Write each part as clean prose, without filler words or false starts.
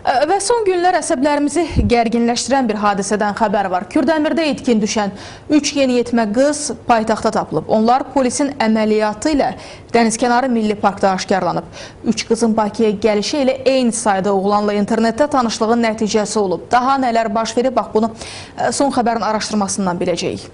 Və son günlər əsəblərimizi gərginləşdirən bir hadisədən xəbər var. Kürdəmirdə itkin düşən 3 yeniyetmə qız paytaxtda tapılıb. Onlar polisin əməliyyatı ilə Dənizkənarı Milli Parkda aşkarlanıb. 3 qızın Bakıya gəlişi ilə eyni sayda oğlanla internetdə tanışlığın nəticəsi olub. Daha nələr baş verib, bax bunu son xəbərin araşdırmasından biləcəyik.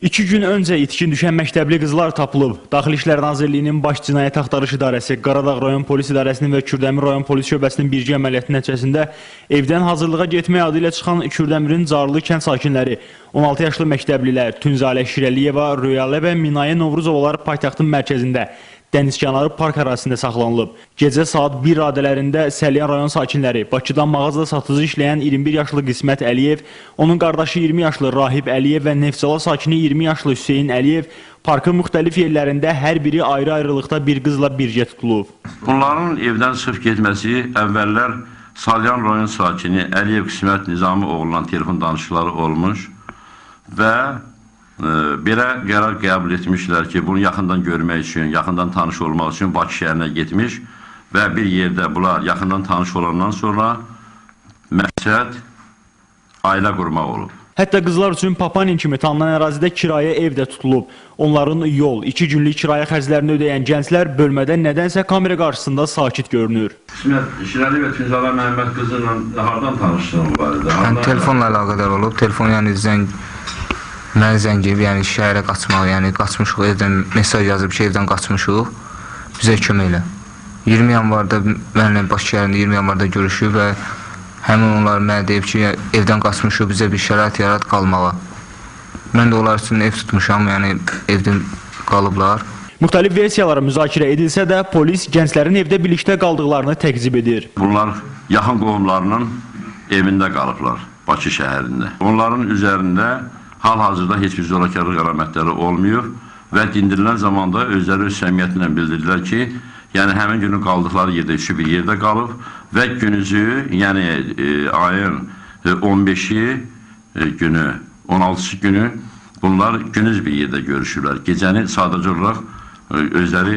2 gün öncə itkin düşən məktəbli qızlar tapılıb. Daxili İşlər Nazirliyinin Baş Cinayət Axtarış İdarəsi, Qaradağ Rayon Polis İdarəsinin və Kürdəmir Rayon Polis Şöbəsinin birgə əməliyyatı nəticəsində evdən hazırlığa getmək adı ilə çıxan Kürdəmirin Carlı kənd sakinləri, 16 yaşlı məktəblilər Tünzalə Şirəliyeva, Rüyalə və Minayə Novruzovalar paytaxtın mərkəzində Dənizkənarı park ərazisində saxlanılıb. Gecə saat 1 radələrində Səlyan rayon sakinləri Bakıdan mağazada satıcı işləyən 21 yaşlı Qismət Əliyev, onun qardaşı 20 yaşlı Rahib Əliyev və Neftçala sakini 20 yaşlı Hüseyin Əliyev parkın müxtəlif yerlərində hər biri ayrı-ayrılıqda bir qızla birgə tutulub. Bunların evdən çıxıb getməsi əvvəllər Salyan rayon sakini Əliyev Qismət Nizami oğlundan telefon danışıqları olmuş və belə qərar qəbul etmişlər ki, bunu yaxından görmək üçün, yaxından tanış olmaq üçün Bakı şəhərinə getmiş və bir yerdə bunlar yaxından tanış olandan sonra məqsəd ailə qurmaq olub. Hətta qızlar üçün Papanin kimi tanınan ərazidə kirayə ev də tutulub. Onların yol, 2 günlük kirayə xərclərini ödəyən gənclər bölmədə nədənsə kamera qarşısında sakit görünür. Qismət Şirəli və Tünzalə Məhəmməd qızıyla hardan tanışdığın var idi? Telefonla əlaqədar olub. Telefon mənə zəng edib, yəni şəhərə qaçmaq, yəni qaçmışıq, evdən mesaj yazıb ki, evdən qaçmışıq, bizə kömək elə. 20 yanvarda mənimlə Bakı şəhərində 20 yanvarda görüşüb və həmin onlar mənə deyib ki, evdən qaçmışıq, bizə bir şərait yarat qalmağa. Mən də onlar üçün ev tutmuşam, yəni evdən qalıblar. Müxtəlif versiyalara müzakirə edilsə də polis gənclərin evdə birlikdə qaldıqlarını təqzib edir. Bunlar yaxın qohumlarının evində qalıblar, Bakı şəhərində. Onların üzərində hal-hazırda heç bir zorakılıq əlamətləri olmuyor və dindirilən zamanda özləri öz səmiyyətinlə bildirdilər ki, yəni həmin günün qaldıqları yerdə üçü bir yerdə qalıb və günüzü, yəni ayın 15-i günü, 16-sı günü bunlar günüz bir yerdə görüşürlər. Gecəni sadəcə olaraq özləri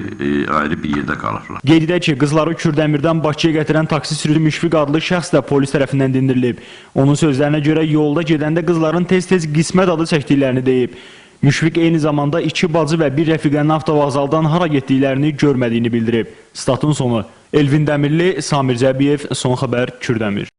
ayrı bir yerdə qalıblar. Qeyd edək ki, qızları Kürdəmirdən Bakıya gətirən taksi sürücü Müşfiq adlı şəxs də polis tərəfindən dindirilib. Onun sözlərinə görə yolda gedəndə qızların tez-tez Qismət adı çəkdiklərini deyib. Müşfiq eyni zamanda 2 bacı və bir rəfiqənin avtovağzaldan hara getdiklərini görmədiyini bildirib. Statın sonu Elvin Dəmirli, Samir Cəbiyev, Son Xəbər, Kürdəmir.